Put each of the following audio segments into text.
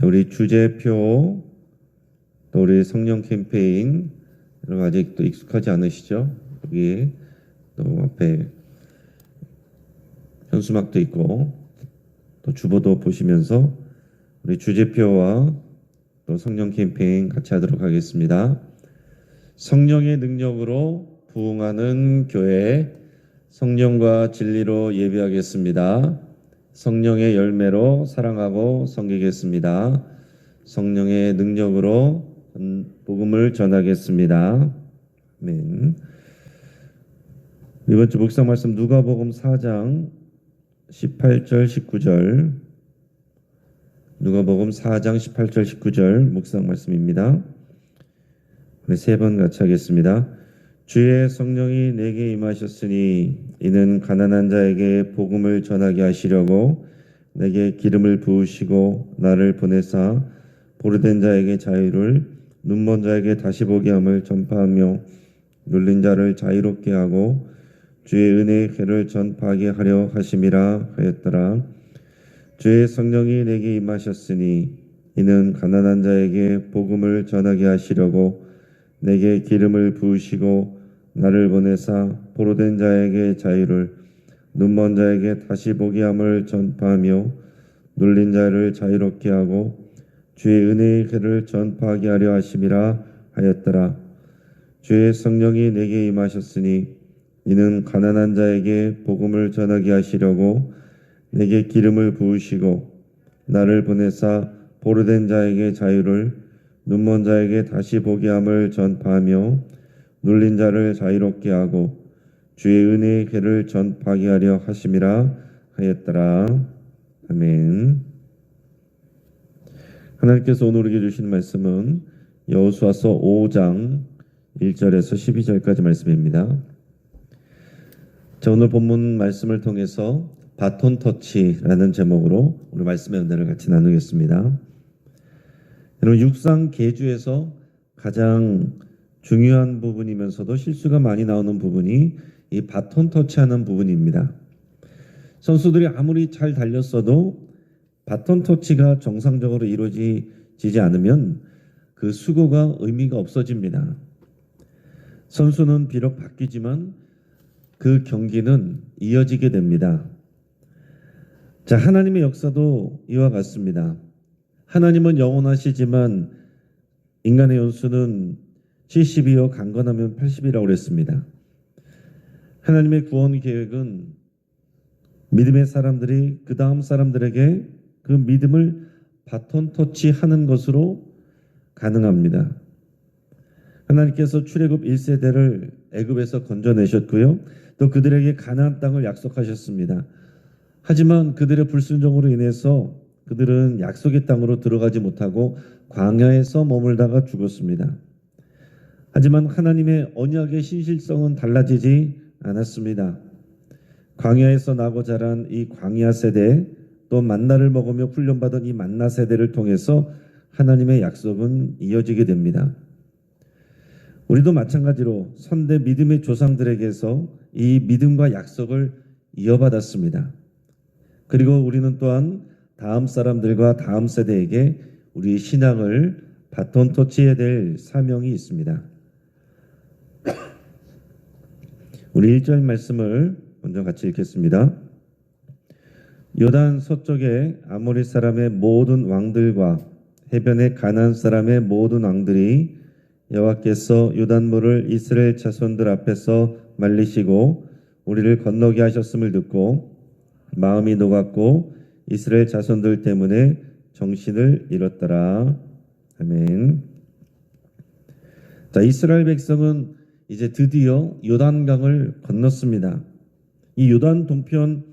우리 주제표, 또 우리 성령 캠페인, 여러분 아직도 익숙하지 않으시죠? 여기 또 앞에 현수막도 있고 또 주보도 보시면서 우리 주제표와 또 성령 캠페인 같이 하도록 하겠습니다. 성령의 능력으로 부흥하는 교회, 성령과 진리로 예배하겠습니다. 성령의 열매로 사랑하고 섬기겠습니다. 성령의 능력으로 복음을 전하겠습니다. 아멘. 이번 주 묵상 말씀 누가복음 4장 18절 19절, 누가복음 4장 18절 19절 묵상 말씀입니다. 우리 세 번 같이 하겠습니다. 주의 성령이 내게 임하셨으니 이는 가난한 자에게 복음을 전하게 하시려고 내게 기름을 부으시고 나를 보내사 보르된 자에게 자유를, 눈먼 자에게 다시 보게 함을 전파하며 눌린 자를 자유롭게 하고 주의 은혜의 해를 전파하게 하려 하심이라 하였더라. 주의 성령이 내게 임하셨으니 이는 가난한 자에게 복음을 전하게 하시려고 내게 기름을 부으시고 나를 보내사 포로된 자에게 자유를, 눈먼 자에게 다시 보게 함을 전파하며 눌린 자를 자유롭게 하고 주의 은혜의 해를 전파하게 하려 하심이라 하였더라. 주의 성령이 내게 임하셨으니 이는 가난한 자에게 복음을 전하게 하시려고 내게 기름을 부으시고 나를 보내사 포로된 자에게 자유를, 눈먼 자에게 다시 보게 함을 전파하며 눌린 자를 자유롭게 하고 주의 은혜의 해를 전파하게 하려 하심이라 하였더라. 아멘. 하나님께서 오늘 우리에게 주신 말씀은 여호수아서 5장 1절에서 12절까지 말씀입니다. 자, 오늘 본문 말씀을 통해서 바톤 터치라는 제목으로 오늘 말씀의 은혜를 같이 나누겠습니다. 여러분, 육상 계주에서 가장 중요한 부분이면서도 실수가 많이 나오는 부분이 이 바톤 터치하는 부분입니다. 선수들이 아무리 잘 달렸어도 바톤 터치가 정상적으로 이루어지지 않으면 그 수고가 의미가 없어집니다. 선수는 비록 바뀌지만 그 경기는 이어지게 됩니다. 자, 하나님의 역사도 이와 같습니다. 하나님은 영원하시지만 인간의 연수는 70이요 강건하면 80이라고 그랬습니다. 하나님의 구원 계획은 믿음의 사람들이 그 다음 사람들에게 그 믿음을 바톤 터치하는 것으로 가능합니다. 하나님께서 출애굽 1세대를 애굽에서 건져내셨고요. 또 그들에게 가나안 땅을 약속하셨습니다. 하지만 그들의 불순종으로 인해서 그들은 약속의 땅으로 들어가지 못하고 광야에서 머물다가 죽었습니다. 하지만 하나님의 언약의 신실성은 달라지지 않았습니다. 광야에서 나고 자란 이 광야 세대, 또 만나를 먹으며 훈련받은 이 만나 세대를 통해서 하나님의 약속은 이어지게 됩니다. 우리도 마찬가지로 선대 믿음의 조상들에게서 이 믿음과 약속을 이어받았습니다. 그리고 우리는 또한 다음 사람들과 다음 세대에게 우리 신앙을 바톤 터치해야 될 사명이 있습니다. 우리 1절 말씀을 먼저 같이 읽겠습니다. 요단 서쪽의 아모리 사람의 모든 왕들과 해변의 가나안 사람의 모든 왕들이 여호와께서 요단물을 이스라엘 자손들 앞에서 말리시고 우리를 건너게 하셨음을 듣고 마음이 녹았고 이스라엘 자손들 때문에 정신을 잃었더라. 아멘. 자, 이스라엘 백성은 이제 드디어 요단강을 건넜습니다. 이 요단 동편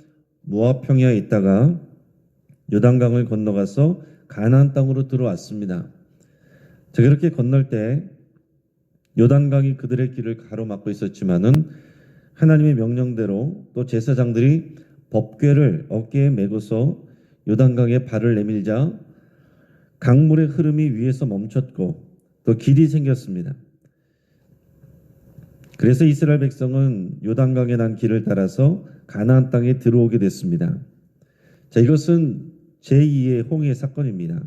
모압 평야에 있다가 요단강을 건너가서 가나안 땅으로 들어왔습니다. 자, 그렇게 건널 때 요단강이 그들의 길을 가로막고 있었지만은 하나님의 명령대로 또 제사장들이 법궤를 어깨에 메고서 요단강에 발을 내밀자 강물의 흐름이 위에서 멈췄고 또 길이 생겼습니다. 그래서 이스라엘 백성은 요단강에 난 길을 따라서 가나안 땅에 들어오게 됐습니다. 자, 이것은 제2의 홍해 사건입니다.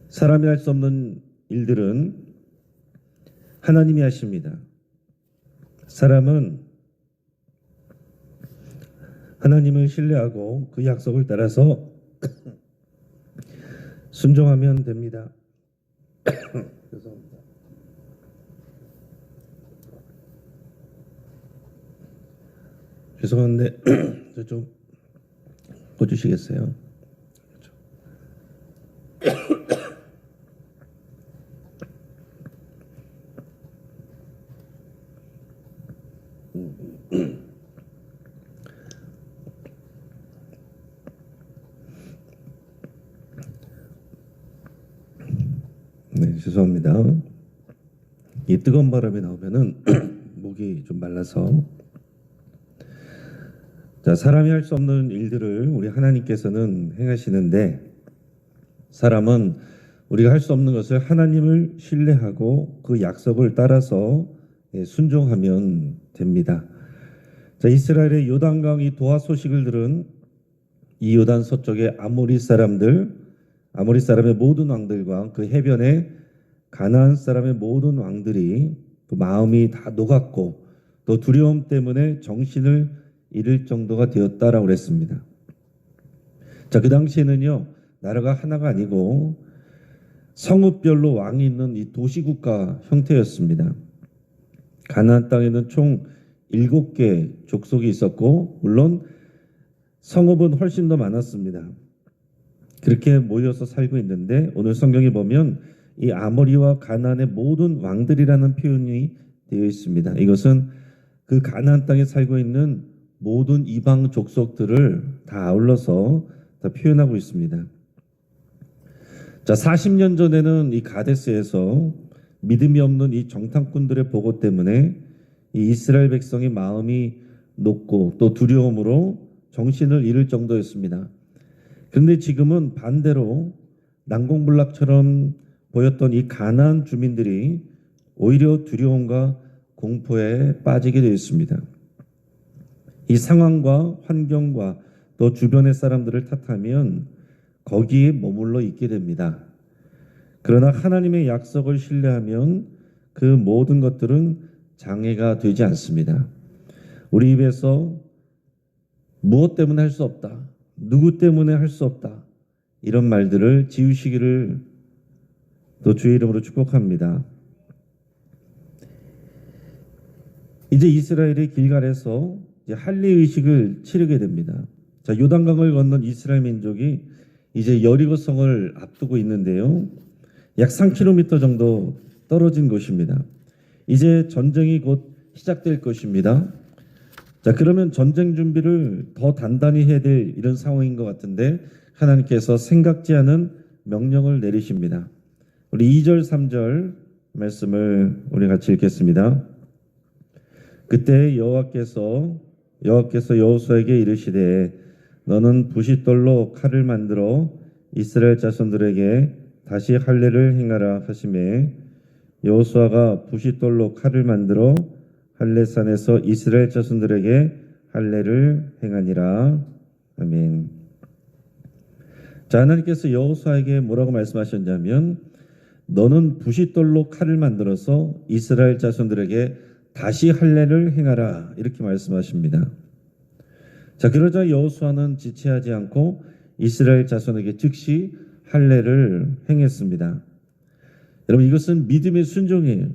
사람이 할 수 없는 일들은 하나님이 하십니다. 사람은 하나님을 신뢰하고 그 약속을 따라서 순종하면 됩니다. 죄송합니다. 죄송한데 저 좀 꺼주시겠어요? 네, 죄송합니다. 이 뜨거운 바람이 나오면은 목이 좀 말라서. 자, 사람이 할 수 없는 일들을 우리 하나님께서는 행하시는데, 사람은 우리가 할 수 없는 것을 하나님을 신뢰하고 그 약속을 따라서 순종하면 됩니다. 자, 이스라엘의 요단강 이 도하 소식을 들은 이 요단 서쪽의 아모리 사람들, 아모리 사람의 모든 왕들과 그 해변의 가나안 사람의 모든 왕들이 그 마음이 다 녹았고 또 두려움 때문에 정신을 잃을 정도가 되었다라고 그랬습니다. 자, 그 당시에는요, 나라가 하나가 아니고 성읍별로 왕이 있는 이 도시국가 형태였습니다. 가나안 땅에는 총 7개 족속이 있었고 물론 성읍은 훨씬 더 많았습니다. 그렇게 모여서 살고 있는데 오늘 성경에 보면 이 아모리와 가나안의 모든 왕들이라는 표현이 되어 있습니다. 이것은 그 가나안 땅에 살고 있는 모든 이방 족속들을 다 아울러서 다 표현하고 있습니다. 자, 40년 전에는 이 가데스에서 믿음이 없는 이 정탐꾼들의 보고 때문에 이 이스라엘 백성의 마음이 녹고 또 두려움으로 정신을 잃을 정도였습니다. 그런데 지금은 반대로 난공불락처럼 보였던 이 가나안 주민들이 오히려 두려움과 공포에 빠지게 되어 있습니다. 이 상황과 환경과 또 주변의 사람들을 탓하면 거기에 머물러 있게 됩니다. 그러나 하나님의 약속을 신뢰하면 그 모든 것들은 장애가 되지 않습니다. 우리 입에서 무엇 때문에 할 수 없다, 누구 때문에 할 수 없다, 이런 말들을 지우시기를 또 주의 이름으로 축복합니다. 이제 이스라엘이 길갈에서 할례의식을 치르게 됩니다. 자, 요단강을 건넌 이스라엘 민족이 이제 여리고성을 앞두고 있는데요. 약 3km 정도 떨어진 곳입니다. 이제 전쟁이 곧 시작될 것입니다. 자, 그러면 전쟁 준비를 더 단단히 해야 될 이런 상황인 것 같은데 하나님께서 생각지 않은 명령을 내리십니다. 우리 2절 3절 말씀을 우리 같이 읽겠습니다. 그때 여호와께서 여호수아에게 이르시되 너는 부싯돌로 칼을 만들어 이스라엘 자손들에게 다시 할례를 행하라 하시매 여호수아가 부싯돌로 칼을 만들어 할례산에서 이스라엘 자손들에게 할례를 행하니라. 아멘. 자, 하나님께서 여호수아에게 뭐라고 말씀하셨냐면 너는 부싯돌로 칼을 만들어서 이스라엘 자손들에게 다시 할례를 행하라 이렇게 말씀하십니다. 자, 그러자 여호수아는 지체하지 않고 이스라엘 자손에게 즉시 할례를 행했습니다. 여러분, 이것은 믿음의 순종이에요.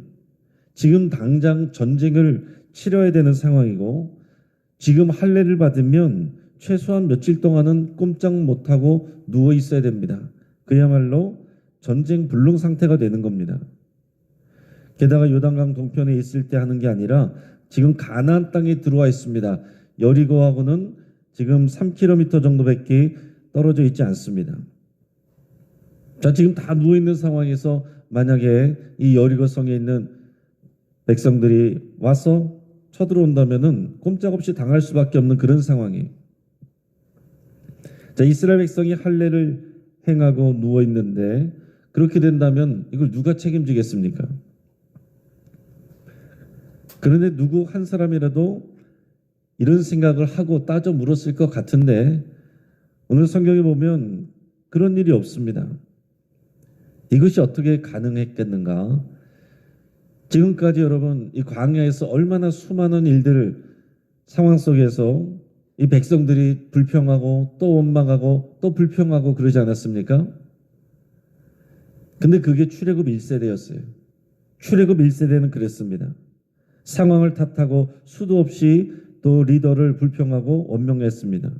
지금 당장 전쟁을 치러야 되는 상황이고 지금 할례를 받으면 최소한 며칠 동안은 꼼짝 못하고 누워 있어야 됩니다. 그야말로 전쟁 불능 상태가 되는 겁니다. 게다가 요단강 동편에 있을 때 하는 게 아니라 지금 가나안 땅에 들어와 있습니다. 여리고하고는 지금 3km 정도밖에 떨어져 있지 않습니다. 자, 지금 다 누워 있는 상황에서 만약에 이 여리고성에 있는 백성들이 와서 쳐들어온다면은 꼼짝없이 당할 수밖에 없는 그런 상황이에요. 자, 이스라엘 백성이 할례를 행하고 누워 있는데 그렇게 된다면 이걸 누가 책임지겠습니까? 그런데 누구 한 사람이라도 이런 생각을 하고 따져 물었을 것 같은데 오늘 성경에 보면 그런 일이 없습니다. 이것이 어떻게 가능했겠는가? 지금까지 여러분 이 광야에서 얼마나 수많은 일들 상황 속에서 이 백성들이 불평하고 또 원망하고 또 불평하고 그러지 않았습니까? 근데 그게 출애굽 1세대였어요. 출애굽 1세대는 그랬습니다. 상황을 탓하고 수도 없이 또 리더를 불평하고 원망했습니다.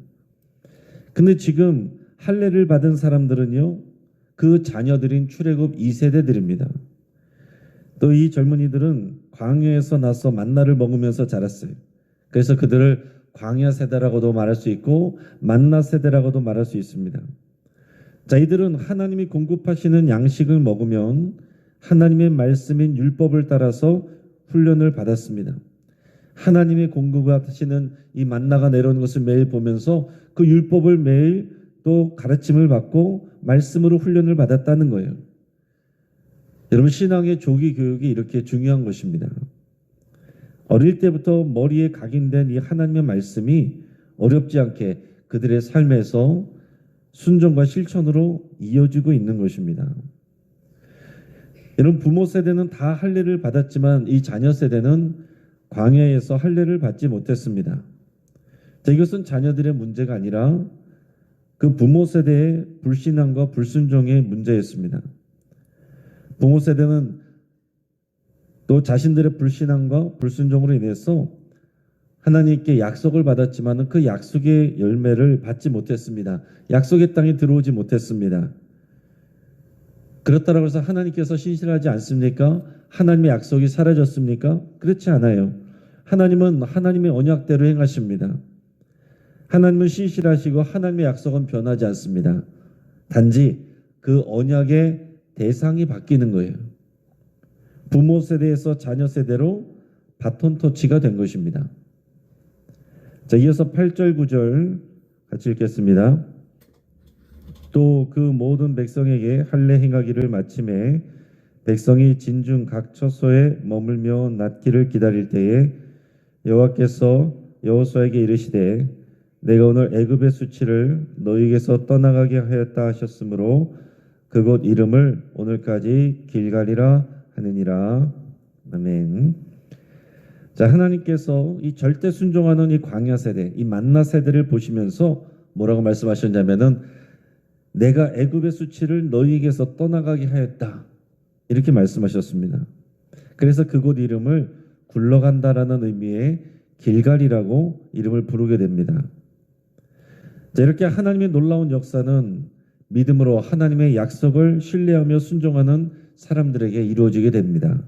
근데 지금 할례를 받은 사람들은요, 그 자녀들인 출애굽 2세대들입니다. 또 이 젊은이들은 광야에서 나서 만나를 먹으면서 자랐어요. 그래서 그들을 광야 세대라고도 말할 수 있고 만나 세대라고도 말할 수 있습니다. 자, 이들은 하나님이 공급하시는 양식을 먹으면 하나님의 말씀인 율법을 따라서 훈련을 받았습니다. 하나님이 공급하시는 이 만나가 내려오는 것을 매일 보면서 그 율법을 매일 또 가르침을 받고 말씀으로 훈련을 받았다는 거예요. 여러분, 신앙의 조기 교육이 이렇게 중요한 것입니다. 어릴 때부터 머리에 각인된 이 하나님의 말씀이 어렵지 않게 그들의 삶에서 순종과 실천으로 이어지고 있는 것입니다. 여러분, 부모 세대는 다 할례를 받았지만 이 자녀 세대는 광야에서 할례를 받지 못했습니다. 자, 이것은 자녀들의 문제가 아니라 그 부모 세대의 불신앙과 불순종의 문제였습니다. 부모 세대는 또 자신들의 불신앙과 불순종으로 인해서 하나님께 약속을 받았지만 그 약속의 열매를 받지 못했습니다. 약속의 땅에 들어오지 못했습니다. 그렇다고 해서 하나님께서 신실하지 않습니까? 하나님의 약속이 사라졌습니까? 그렇지 않아요. 하나님은 하나님의 언약대로 행하십니다. 하나님은 신실하시고 하나님의 약속은 변하지 않습니다. 단지 그 언약의 대상이 바뀌는 거예요. 부모 세대에서 자녀 세대로 바톤 터치가 된 것입니다. 자, 이어서 8절 9절 같이 읽겠습니다. 또 그 모든 백성에게 할례 행하기를 마침에 백성이 진중 각 처소에 머물며 낫기를 기다릴 때에 여호와께서 여호수아에게 이르시되 내가 오늘 애굽의 수치를 너희에게서 떠나가게 하였다 하셨으므로 그곳 이름을 오늘까지 길갈이라 하느니라. 아멘. 자, 하나님께서 이 절대 순종하는 이 광야 세대, 이 만나 세대를 보시면서 뭐라고 말씀하셨냐면은 내가 애굽의 수치를 너희에게서 떠나가게 하였다. 이렇게 말씀하셨습니다. 그래서 그곳 이름을 굴러간다라는 의미의 길갈이라고 이름을 부르게 됩니다. 자, 이렇게 하나님의 놀라운 역사는 믿음으로 하나님의 약속을 신뢰하며 순종하는 사람들에게 이루어지게 됩니다.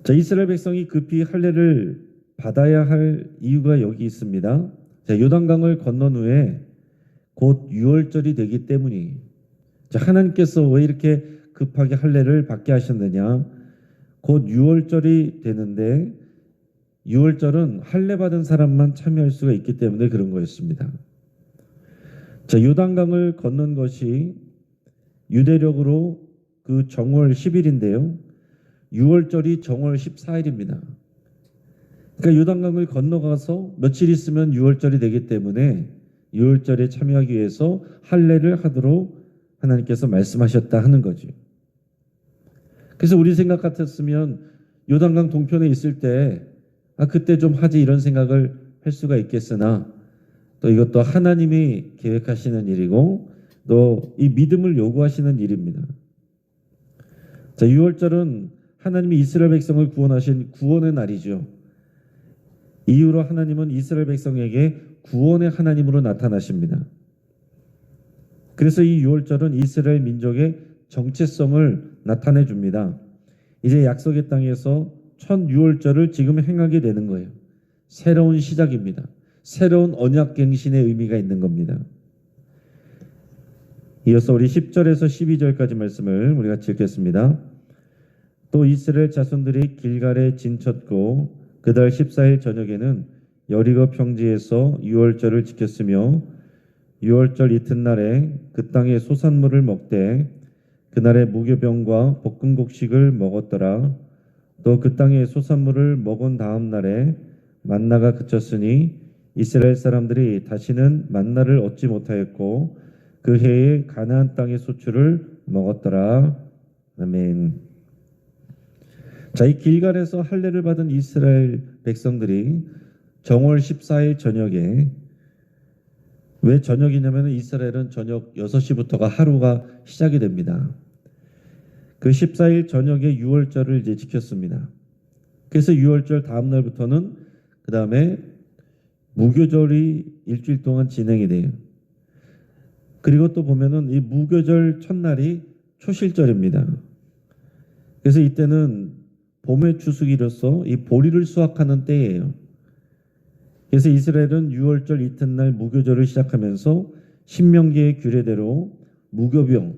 자, 이스라엘 백성이 급히 할례를 받아야 할 이유가 여기 있습니다. 자, 요단강을 건넌 후에 곧 유월절이 되기 때문이. 자, 하나님께서 왜 이렇게 급하게 할례를 받게 하셨느냐? 곧 유월절이 되는데 유월절은 할례 받은 사람만 참여할 수가 있기 때문에 그런 거였습니다. 자, 요단강을 건넌 것이 유대력으로 그 정월 10일인데요. 유월절이 정월 14일입니다. 그러니까 요단강을 건너가서 며칠 있으면 유월절이 되기 때문에 유월절에 참여하기 위해서 할례를 하도록 하나님께서 말씀하셨다 하는 거죠. 그래서 우리 생각 같았으면 요단강 동편에 있을 때 그때 좀 하지 이런 생각을 할 수가 있겠으나 또 이것도 하나님이 계획하시는 일이고 또 이 믿음을 요구하시는 일입니다. 자, 유월절은 하나님이 이스라엘 백성을 구원하신 구원의 날이죠. 이후로 하나님은 이스라엘 백성에게 구원의 하나님으로 나타나십니다. 그래서 이 유월절은 이스라엘 민족의 정체성을 나타내 줍니다. 이제 약속의 땅에서 첫 유월절을 지금 행하게 되는 거예요. 새로운 시작입니다. 새로운 언약갱신의 의미가 있는 겁니다. 이어서 우리 10절에서 12절까지 말씀을 우리 같이 읽겠습니다. 또 이스라엘 자손들이 길갈에 진쳤고 그달 14일 저녁에는 여리고 평지에서 유월절을 지켰으며 유월절 이튿날에 그 땅의 소산물을 먹되 그날에 무교병과 볶은 곡식을 먹었더라. 또 그 땅의 소산물을 먹은 다음 날에 만나가 그쳤으니 이스라엘 사람들이 다시는 만나를 얻지 못하였고 그 해에 가나안 땅의 소출을 먹었더라. 아멘. 자, 이 길갈에서 할례를 받은 이스라엘 백성들이 정월 14일 저녁에, 왜 저녁이냐면 이스라엘은 저녁 6시부터가 하루가 시작이 됩니다. 그 14일 저녁에 유월절을 이제 지켰습니다. 그래서 유월절 다음 날부터는 그 다음에 무교절이 일주일 동안 진행이 돼요. 그리고 또 보면은 이 무교절 첫날이 초실절입니다. 그래서 이때는 봄의 추수기로서 이 보리를 수확하는 때예요. 그래서 이스라엘은 유월절 이튿날 무교절을 시작하면서 신명기의 규례대로 무교병,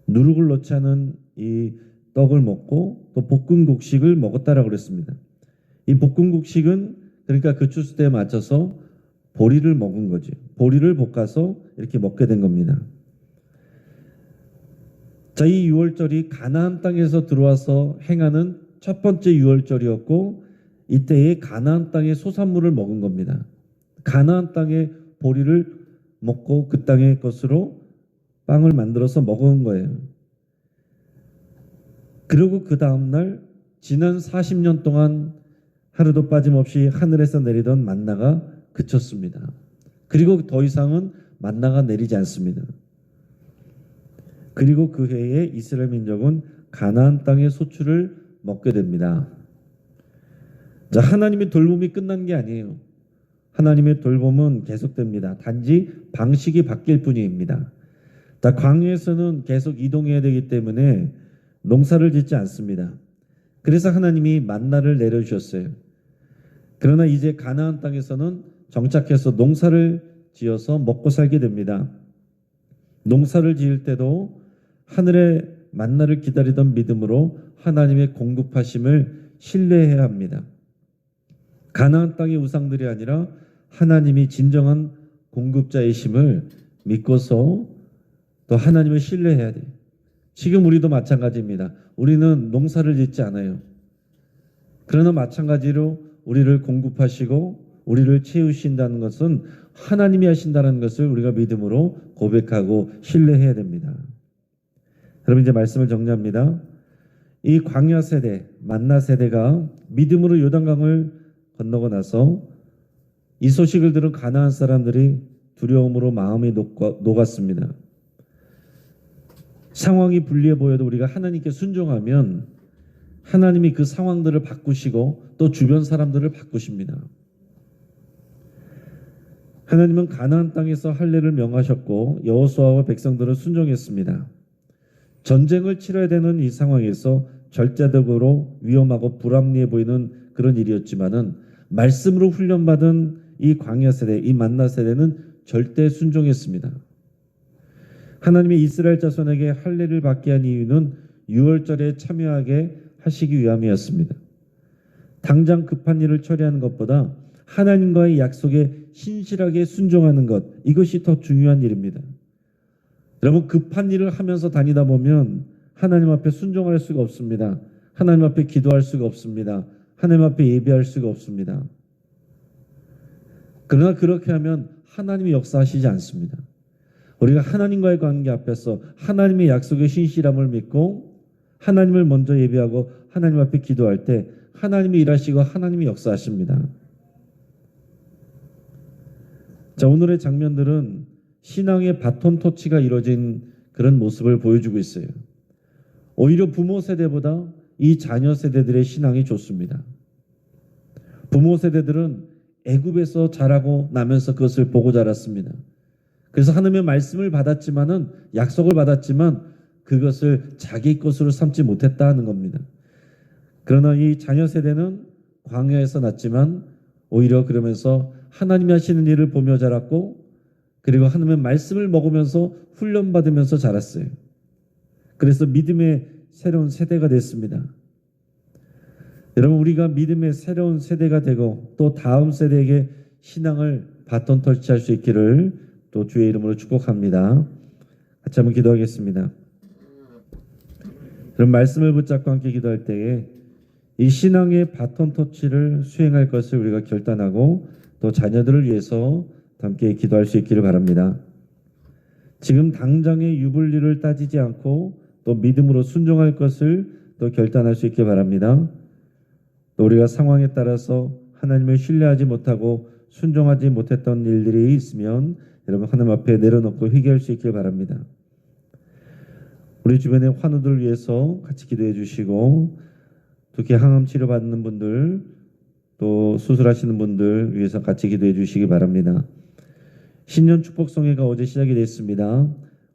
누룩을 넣지 않은 이 떡을 먹고 또 볶은 곡식을 먹었다라고 그랬습니다. 이 볶은 곡식은 그러니까 그 추수 때에 맞춰서 보리를 먹은 거죠. 보리를 볶아서 이렇게 먹게 된 겁니다. 자, 이 유월절이 가나안 땅에서 들어와서 행하는 첫 번째 유월절이었고, 이때에 가나안 땅의 소산물을 먹은 겁니다. 가나안 땅의 보리를 먹고 그 땅의 것으로 빵을 만들어서 먹은 거예요. 그리고 그 다음날 지난 40년 동안 하루도 빠짐없이 하늘에서 내리던 만나가 그쳤습니다. 그리고 더 이상은 만나가 내리지 않습니다. 그리고 그 해에 이스라엘 민족은 가나안 땅의 소출을 먹게 됩니다. 자, 하나님의 돌봄이 끝난 게 아니에요. 하나님의 돌봄은 계속됩니다. 단지 방식이 바뀔 뿐입니다. 자, 광야에서는 계속 이동해야 되기 때문에 농사를 짓지 않습니다. 그래서 하나님이 만나를 내려주셨어요. 그러나 이제 가나안 땅에서는 정착해서 농사를 지어서 먹고 살게 됩니다. 농사를 지을 때도 하늘의 만나를 기다리던 믿음으로 하나님의 공급하심을 신뢰해야 합니다. 가나안 땅의 우상들이 아니라 하나님이 진정한 공급자이심을 믿고서 또 하나님을 신뢰해야 돼요. 지금 우리도 마찬가지입니다. 우리는 농사를 짓지 않아요. 그러나 마찬가지로 우리를 공급하시고 우리를 채우신다는 것은 하나님이 하신다는 것을 우리가 믿음으로 고백하고 신뢰해야 됩니다. 여러분, 이제 말씀을 정리합니다. 이 광야 세대, 만나 세대가 믿음으로 요단강을 건너고 나서 이 소식을 들은 가나안 사람들이 두려움으로 마음이 녹았습니다. 상황이 불리해 보여도 우리가 하나님께 순종하면 하나님이 그 상황들을 바꾸시고 또 주변 사람들을 바꾸십니다. 하나님은 가나안 땅에서 할례를 명하셨고 여호수아와 백성들은 순종했습니다. 전쟁을 치러야 되는 이 상황에서 절대적으로 위험하고 불합리해 보이는 그런 일이었지만은 말씀으로 훈련받은 이 광야 세대, 이 만나 세대는 절대 순종했습니다. 하나님이 이스라엘 자손에게 할례를 받게 한 이유는 유월절에 참여하게 하시기 위함이었습니다. 당장 급한 일을 처리하는 것보다 하나님과의 약속에 신실하게 순종하는 것, 이것이 더 중요한 일입니다. 여러분, 급한 일을 하면서 다니다 보면 하나님 앞에 순종할 수가 없습니다. 하나님 앞에 기도할 수가 없습니다. 하나님 앞에 예배할 수가 없습니다. 그러나 그렇게 하면 하나님이 역사하시지 않습니다. 우리가 하나님과의 관계 앞에서 하나님의 약속의 신실함을 믿고 하나님을 먼저 예배하고 하나님 앞에 기도할 때 하나님이 일하시고 하나님이 역사하십니다. 자, 오늘의 장면들은 신앙의 바톤 터치가 이루어진 그런 모습을 보여주고 있어요. 오히려 부모 세대보다 이 자녀 세대들의 신앙이 좋습니다. 부모 세대들은 애굽에서 자라고 나면서 그것을 보고 자랐습니다. 그래서 하나님의 말씀을 받았지만은, 약속을 받았지만 그것을 자기 것으로 삼지 못했다 하는 겁니다. 그러나 이 자녀 세대는 광야에서 났지만 오히려 그러면서 하나님이 하시는 일을 보며 자랐고, 그리고 하나님의 말씀을 먹으면서 훈련받으면서 자랐어요. 그래서 믿음의 새로운 세대가 됐습니다. 여러분, 우리가 믿음의 새로운 세대가 되고 또 다음 세대에게 신앙을 바톤 터치할 수 있기를 또 주의 이름으로 축복합니다. 같이 한번 기도하겠습니다. 그럼 말씀을 붙잡고 함께 기도할 때에 이 신앙의 바톤 터치를 수행할 것을 우리가 결단하고 또 자녀들을 위해서 함께 기도할 수 있기를 바랍니다. 지금 당장의 유불리를 따지지 않고 또 믿음으로 순종할 것을 또 결단할 수 있게 바랍니다. 또 우리가 상황에 따라서 하나님을 신뢰하지 못하고 순종하지 못했던 일들이 있으면 여러분 하나님 앞에 내려놓고 회개할 수 있길 바랍니다. 우리 주변의 환우들을 위해서 같이 기도해 주시고, 특히 항암 치료 받는 분들, 또 수술하시는 분들 위해서 같이 기도해 주시기 바랍니다. 신년 축복성회가 어제 시작이 됐습니다.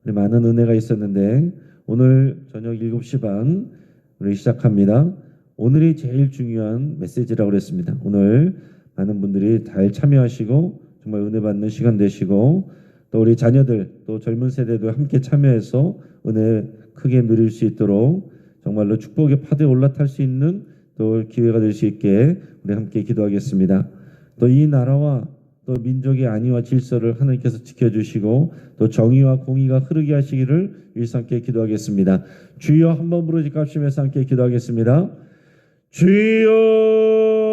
우리 많은 은혜가 있었는데 오늘 저녁 7시 반 우리 시작합니다. 오늘이 제일 중요한 메시지라고 그랬습니다. 오늘 많은 분들이 잘 참여하시고 정말 은혜 받는 시간 되시고, 또 우리 자녀들 또 젊은 세대도 함께 참여해서 은혜 크게 누릴 수 있도록 정말로 축복의 파도에 올라탈 수 있는 또 기회가 될 수 있게 우리 함께 기도하겠습니다. 또 이 나라와 또 민족의 안위와 질서를 하나님께서 지켜주시고 또 정의와 공의가 흐르게 하시기를 위해서 함께 기도하겠습니다. 주여 한번 부르짖고 합심해서 함께 기도하겠습니다. 주여